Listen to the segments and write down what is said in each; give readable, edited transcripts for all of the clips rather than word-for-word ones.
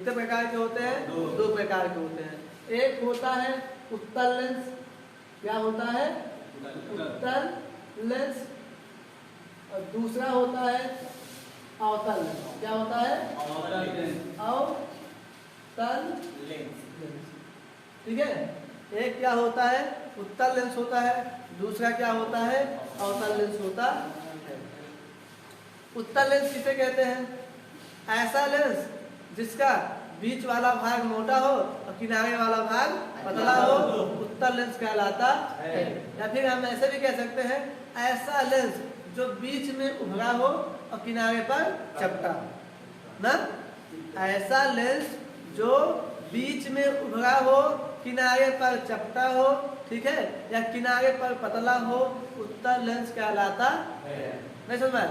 कितने प्रकार के होते हैं? दो प्रकार के होते हैं। एक होता है उत्तल लेंस। क्या होता है? उत्तल लेंस। और दूसरा होता है अवतल लेंस। क्या होता है? अवतल लेंस। ठीक है, एक क्या होता है? उत्तल लेंस होता है, दूसरा क्या होता है? अवतल लेंस होता है। उत्तल लेंस किसे कहते हैं? ऐसा लेंस जिसका बीच वाला भाग मोटा हो और किनारे वाला भाग पतला हो, उत्तल लेंस कहलाता है। या फिर हम ऐसे भी कह सकते हैं, ऐसा लेंस जो बीच में उभरा हो और किनारे पर चपटा हो। ना, ऐसा लेंस जो बीच में उभरा हो, किनारे पर चपटा हो, ठीक है, या किनारे पर पतला हो, उत्तल लेंस कहलाता है। नहीं समझ में?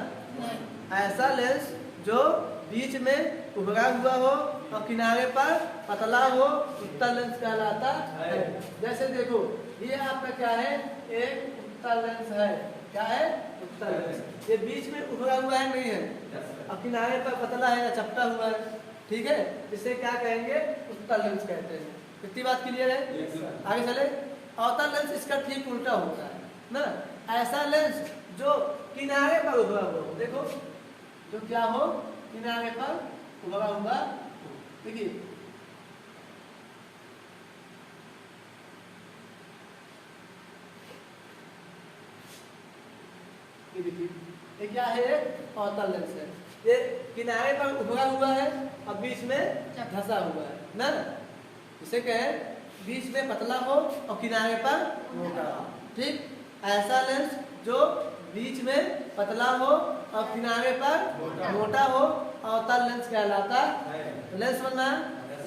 ऐसा लेंस जो बीच में उभरा हुआ हो और किनारे पर पतला हो, उत्तल लेंस कहलाता है। जैसे देखो, ये आपका क्या है? एक उत्तल लेंस है। क्या है? उत्तल लेंस। ये बीच में उभरा हुआ है, नहीं है, और किनारे पर पतला है या चपटा हुआ है, ठीक है, इसे क्या कहेंगे? उत्तल लेंस कहते हैं। इतनी बात क्लियर है? आगे चले। अवतल लेंस इसका ठीक उल्टा होता है ना। ऐसा लेंस जो किनारे पर उभरा हुआ हो, देखो, जो क्या हो? किनारे पर उभरा हुआ। देखिए, ये क्या है? अवतल लेंस है। ये किनारे पर उभरा हुआ है और बीच में धंसा हुआ है ना। इसे कहे बीच में पतला हो और किनारे पर मोटा हो। ठीक, ऐसा लेंस जो बीच में पतला हो और किनारे पर मोटा हो, अवतल लेंस कहलाता है। लेंस बनना,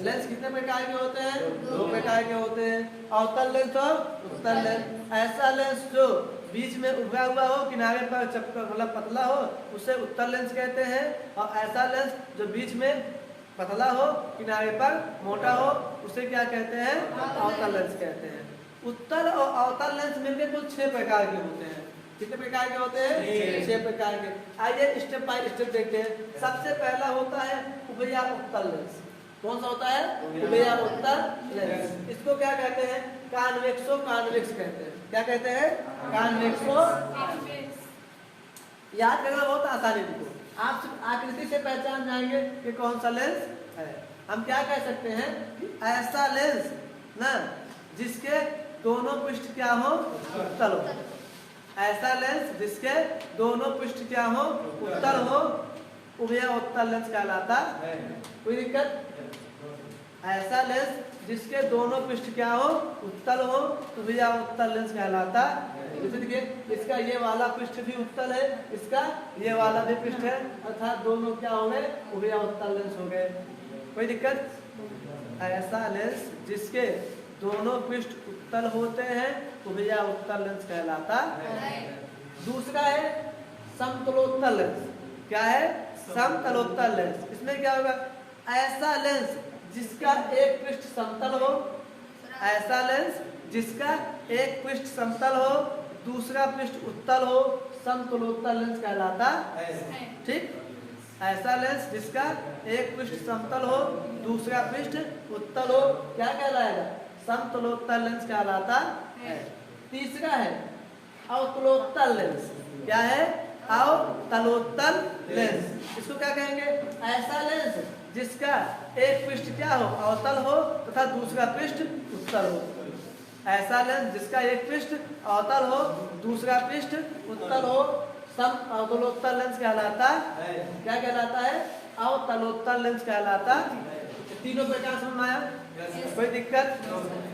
लेंस कितने प्रकार के होते हैं? दो प्रकार के होते हैं, अवतल लेंस और उत्तल लेंस। ऐसा लेंस जो बीच में उभरा हुआ हो, किनारे पर चपटा मतलब पतला हो, उसे उत्तल लेंस कहते हैं। और ऐसा लेंस जो बीच में पतला हो, किनारे पर मोटा हो, उसे क्या कहते हैं? अवतल लेंस कहते हैं। उत्तल और अवतल लेंस मिलकर कुल 6 प्रकार के होते हैं। कितने प्रकार के होते हैं? 6 प्रकार के। आइए स्टेप बाय स्टेप देखते हैं। सबसे पहला होता है उभया उत्तल लेंस। कौन सा होता है? उभया उत्तल लेंस। इसको क्या कहते हैं? कॉन्वेक्सो कॉन्वेक्स कहते हैं। क्या कहते हैं? कॉन्वेक्सो। याद करना बहुत आसानी है। आप सिर्फ आकृति से पहचान जाएंगे कि कौन सा लेंस है। हम क्या कह सकते हैं? ऐसा लेंस ना जिसके दोनों पृष्ठ क्या हो? उत्तल हो। ऐसा लेंस जिसके दोनों पृष्ठ क्या हो? उत्तल हो, उभया उत्तल लेंस कहलाता है। कोई दिक्कत? ऐसा लेंस जिसके दोनों पृष्ठ क्या हो? उत्तल हो, उभया उत्तल लेंस कहलाता है। जैसे देखिए, इसका ये वाला पृष्ठ भी उत्तल है, इसका ये वाला भी पृष्ठ है, अर्थात दोनों क्या हो गए? उभया उत्तल लेंस हो गए। कोई दिक्कत? ऐसा लेंस जिसके दोनों पृष्ठ उत्तल होते हैं, उभया उत्तल लेंस कहलाता है। दूसरा है समतलोत्तल लेंस। क्या है? समतलोत्तल लेंस। इसमें क्या होगा? ऐसा लेंस जिसका एक पृष्ठ समतल हो, ऐसा लेंस जिसका एक पृष्ठ समतल हो, दूसरा पृष्ठ उत्तल हो, समतलोत्तल लेंस कहलाता है। ठीक, ऐसा लेंस जिसका एक पृष्ठ समतल हो, दूसरा पृष्ठ उत्तल हो, क्या कहलाएगा? समतलोत्तल लेंस कहलाता है। तीसरा है अवतलोत्तल लेंस। क्या है? अवतलोत्तल लेंस। इसको क्या कहेंगे? ऐसा लेंस जिसका एक पृष्ठ क्या हो? अवतल हो तथा दूसरा पृष्ठ उत्तल हो। ऐसा लेंस जिसका एक पृष्ठ अवतल हो, दूसरा पृष्ठ उत्तल हो, समअवतलोत्तल लेंस कहलाता है। क्या कहलाता है? अवतलोत्तल लेंस कहलाता है। तीनों प्रकार समझ में आया? कोई दिक्कत?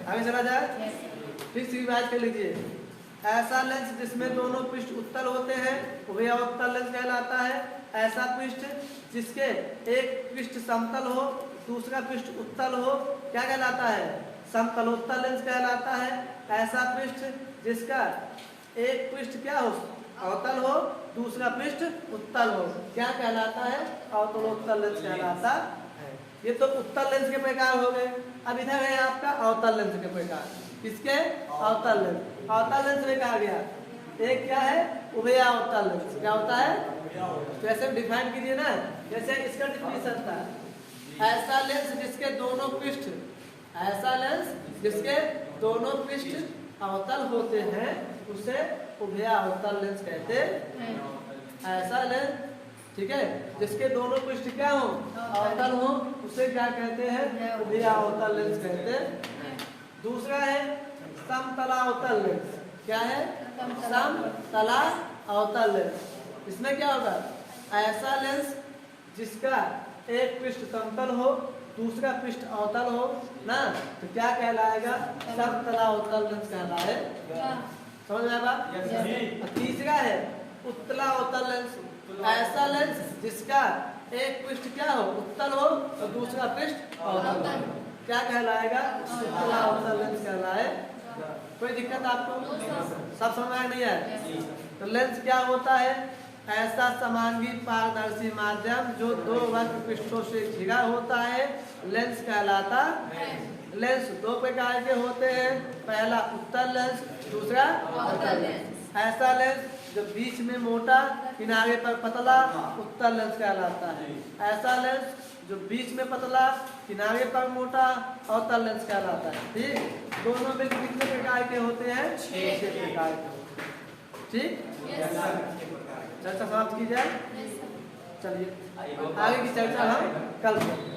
आगे चला जाए। ठीक से रिवाइज कर लीजिए। ऐसा लेंस जिसमें दोनों पृष्ठ उत्तल होते हैं, उभया उत्तल लेंस कहलाता है। ऐसा पृष्ठ जिसके एक पृष्ठ समतल हो, दूसरा पृष्ठ उत्तल हो, क्या कहलाता है? समतलोत्तल लेंस कहलाता है। ऐसा पृष्ठ जिसका एक पृष्ठ क्या हो? अवतल हो, दूसरा पृष्ठ उत्तल हो, क्या कहलाता है? अवतलोत्तल लेंस कहलाता है। ये तो उत्तल लेंस के प्रकार हो गए। अब इधर है आपका अवतल लेंस के प्रकार। किसके? अवतल लेंस। अवतल लेंस में कहा गया एक क्या है? उभया अवतल लेंस। क्या होता है? तो ऐसे डिफाइन कीजिए ना, जैसे इसका डिफिनेशन था ऐसा लेंस जिसके दोनों पृष्ठ, ऐसा लेंस जिसके दोनों पृष्ठ अवतल होते हैं उसे उभयावतल लेंस कहते हैं। ऐसा लेंस, ठीक है, जिसके दोनों पृष्ठ क्या हो, अवतल हो, उसे क्या कहते हैं, उभयावतल लेंस कहते हैं। दूसरा है समतलावतल लेंस। क्या है, समतला अवतल लेंस। इसमें क्या होगा, ऐसा लेंस जिसका एक पृष्ठ समतल हो दूसरा पृष्ठ अवतल हो ना, तो क्या कहलाएगा, समतलावतल लेंस कहलाएगा। समझ में आया बात? तीसरा है उत्तलावतल लेंस। ऐसा लेंस जिसका एक पृष्ठ क्या हो, उत्तल हो और दूसरा पृष्ठ अवतल हो, क्या कहलाएगा, उत्तलावतल लेंस कहलाएगा। कोई दिक्कत आपको, सब समझ में नहीं है? तो लेंस क्या होता है, ऐसा समांगी पारदर्शी माध्यम जो दो वक्र पृष्ठों से घिरा होता है लेंस कहलाता है। लेंस दो प्रकार के होते हैं, पहला उत्तल लेंस, दूसरा अवतल लेंस। ऐसा लेंस जो बीच में मोटा किनारे पर पतला उत्तल लेंस कहलाता है। ऐसा लेंस जो बीच में पतला किनारे पर मोटा अवतल लेंस कहलाता है। ठीक, दोनों में कितने प्रकार के होते हैं, 6 प्रकार के होते हैं। ठीक, चर्चा समाप्त की जाए। चलिए आगे की चर्चा हम कल करेंगे।